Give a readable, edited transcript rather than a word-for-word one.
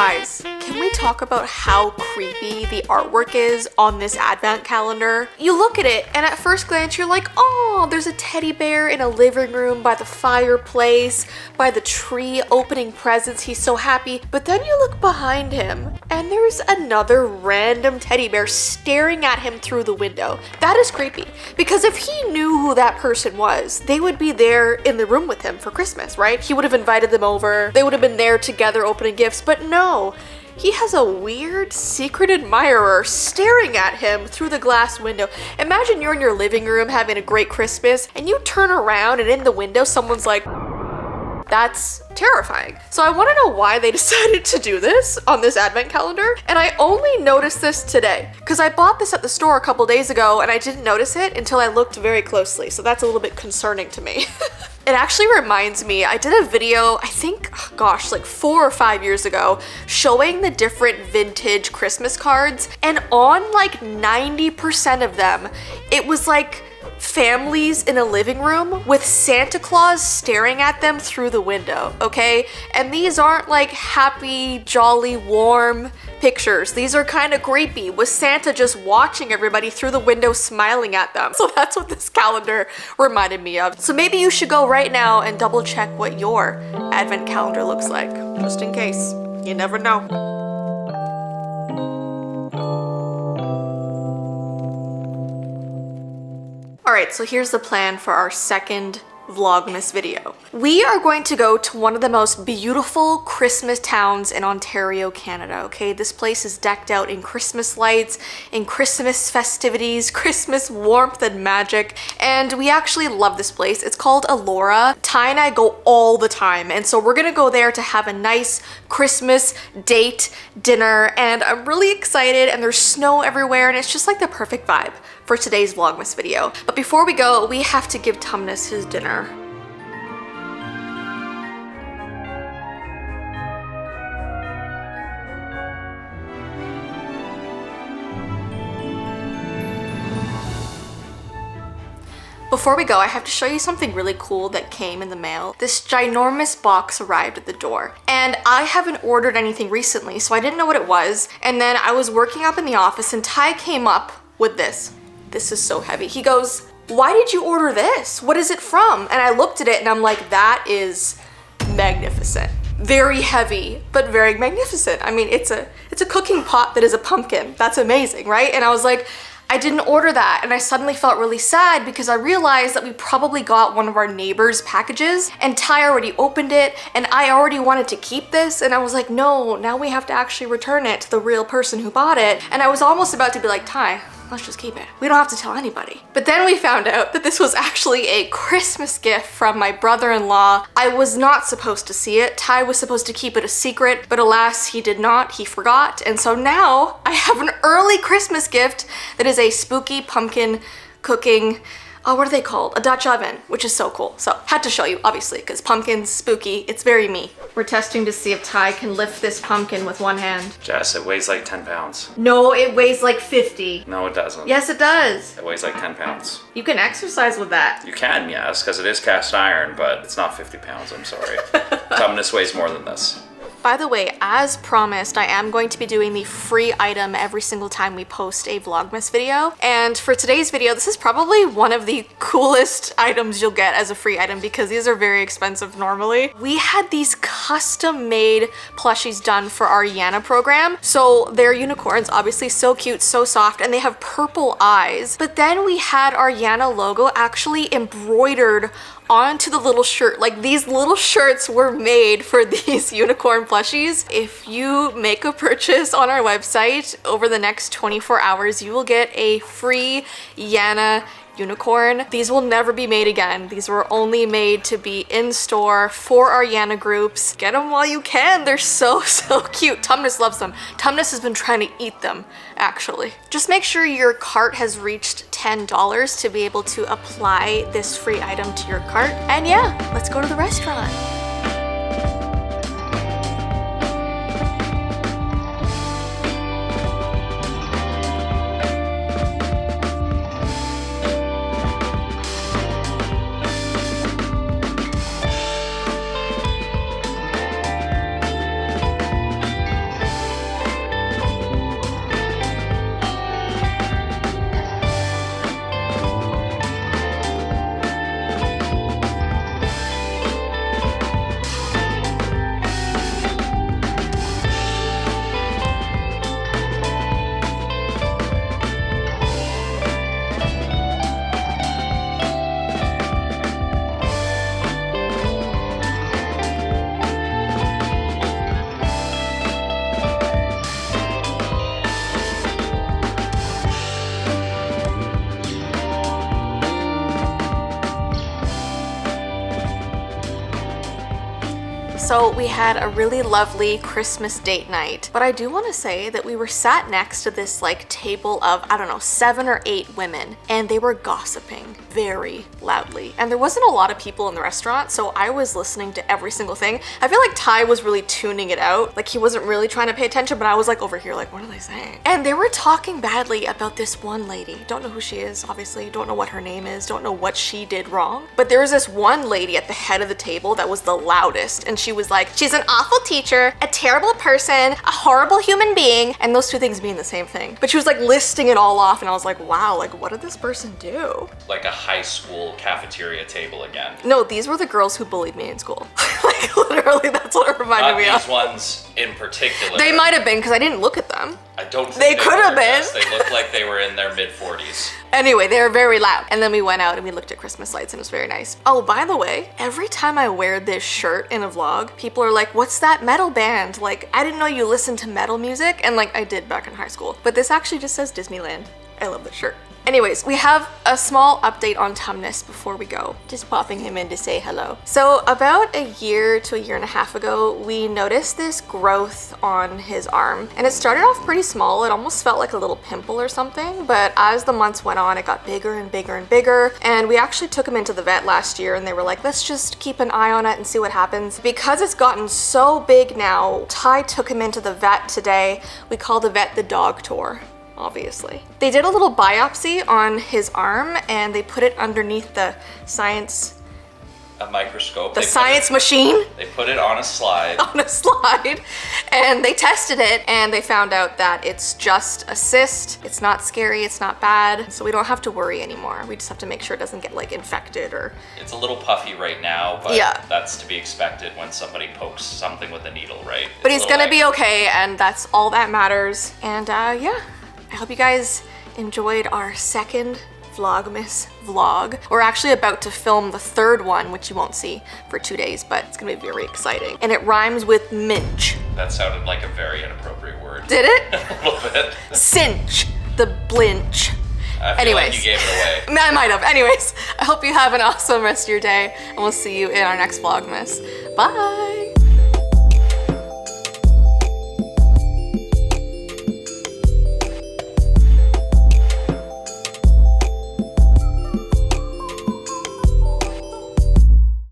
Guys, can we talk about how creepy the artwork is on this advent calendar? You look at it and at first glance you're like, oh, there's a teddy bear in a living room by the fireplace, by the tree opening presents, he's so happy. But then you look behind him and there's another random teddy bear staring at him through the window. That is creepy, because if he knew who that person was, they would be there in the room with him for Christmas, right? He would have invited them over, they would have been there together opening gifts, but no. He has a weird secret admirer staring at him through the glass window. Imagine you're in your living room having a great Christmas and you turn around and in the window someone's like, that's terrifying. So I want to know why they decided to do this on this advent calendar. And I only noticed this today because I bought this at the store a couple days ago and I didn't notice it until I looked very closely. So that's a little bit concerning to me. It actually reminds me, I did a video, I think, oh gosh, like 4 or 5 years ago, showing the different vintage Christmas cards. And on like 90% of them, it was like families in a living room with Santa Claus staring at them through the window, okay? And these aren't like happy, jolly, warm pictures. These are kind of creepy with Santa just watching everybody through the window smiling at them. So that's what this calendar reminded me of. So maybe you should go right now and double check what your advent calendar looks like, just in case. You never know. Alright, so here's the plan for our second Vlogmas video. We are going to go to one of the most beautiful Christmas towns in Ontario, Canada, okay? This place is decked out in Christmas lights, in Christmas festivities, Christmas warmth and magic, and we actually love this place. It's called Elora. Ty and I go all the time, and so we're gonna go there to have a nice Christmas date dinner, and I'm really excited, and there's snow everywhere, and it's just like the perfect vibe for today's Vlogmas video. But before we go, we have to give Tumnus his dinner. Before we go, I have to show you something really cool that came in the mail. This ginormous box arrived at the door. And I haven't ordered anything recently, so I didn't know what it was. And then I was working up in the office and Ty came up with this. This is so heavy. He goes, why did you order this? What is it from? And I looked at it and I'm like, that is magnificent. Very heavy, but very magnificent. I mean, it's a cooking pot that is a pumpkin. That's amazing, right? And I was like, I didn't order that. And I suddenly felt really sad because I realized that we probably got one of our neighbor's packages and Ty already opened it and I already wanted to keep this. And I was like, no, now we have to actually return it to the real person who bought it. And I was almost about to be like, Ty, let's just keep it. We don't have to tell anybody. But then we found out that this was actually a Christmas gift from my brother-in-law. I was not supposed to see it. Ty was supposed to keep it a secret, but alas, he did not. He forgot. And so now I have an early Christmas gift that is a spooky pumpkin cooking, oh, what are they called? A Dutch oven, which is so cool. So had to show you, obviously, because pumpkin's spooky. It's very me. We're testing to see if Ty can lift this pumpkin with one hand. Jess, it weighs like 10 pounds. No, it weighs like 50. No, it doesn't. Yes, it does. It weighs like 10 pounds. You can exercise with that. You can, yes, because it is cast iron, but it's not 50 pounds, I'm sorry. Tumnus weighs more than this. By the way, as promised, I am going to be doing the free item every single time we post a Vlogmas video. And for today's video, this is probably one of the coolest items you'll get as a free item because these are very expensive normally. We had these custom-made plushies done for our YANA program. So they're unicorns, obviously so cute, so soft, and they have purple eyes. But then we had our YANA logo actually embroidered onto the little shirt. Like, these little shirts were made for these unicorn plushies. If you make a purchase on our website over the next 24 hours, you will get a free YANA unicorn. These will never be made again. These were only made to be in store for our YANA groups. Get them while you can. They're so cute. Tumnus loves them. Tumnus has been trying to eat them, actually. Just make sure your cart has reached $10 to be able to apply this free item to your cart. And yeah, let's go to the restaurant. So we had a really lovely Christmas date night, but I do want to say that we were sat next to this like table of, I don't know, 7 or 8 women, and they were gossiping very loudly. And there wasn't a lot of people in the restaurant, so I was listening to every single thing. I feel like Ty was really tuning it out. Like he wasn't really trying to pay attention, but I was like over here like, what are they saying? And they were talking badly about this one lady. Don't know who she is, obviously. Don't know what her name is. Don't know what she did wrong. But there was this one lady at the head of the table that was the loudest, and she was like, she's an awful teacher, a terrible person, a horrible human being, and those two things mean the same thing. But she was like listing it all off, and I was like, wow, like what did this person do? Like a high school cafeteria table again. No, these were the girls who bullied me in school. Like literally, that's what it reminded me of. These ones in particular. They might have been, because I didn't look at them. I don't think they could have been. Yes, they looked like they were in their mid-40s. Anyway, they were very loud. And then we went out and we looked at Christmas lights, and it was very nice. Oh, by the way, every time I wear this shirt in a vlog, people are like, what's that metal band? Like, I didn't know you listened to metal music. And like, I did back in high school. But this actually just says Disneyland. I love this shirt. Anyways, we have a small update on Tumnus before we go. Just popping him in to say hello. So about a year to a year and a half ago, we noticed this growth on his arm. And it started off pretty small. It almost felt like a little pimple or something. But as the months went on, it got bigger and bigger and bigger. And we actually took him into the vet last year, and they were like, let's just keep an eye on it and see what happens. Because it's gotten so big now, Ty took him into the vet today. We call the vet the dog tour. Obviously. They did a little biopsy on his arm, and they put it underneath the science... A microscope. The science machine. They put it on a slide. On a slide. And they tested it, and they found out that it's just a cyst. It's not scary, it's not bad. So we don't have to worry anymore. We just have to make sure it doesn't get like infected or... It's a little puffy right now, but yeah, that's to be expected when somebody pokes something with a needle, right? But he's gonna be okay, and that's all that matters. And yeah. I hope you guys enjoyed our second Vlogmas vlog. We're actually about to film the third one, which you won't see for 2 days, but it's gonna be very exciting. And it rhymes with minch. That sounded like a very inappropriate word. Did it? A little bit. Cinch, the blinch. I feel like you gave it away. I might have. Anyways, I hope you have an awesome rest of your day, and we'll see you in our next Vlogmas. Bye!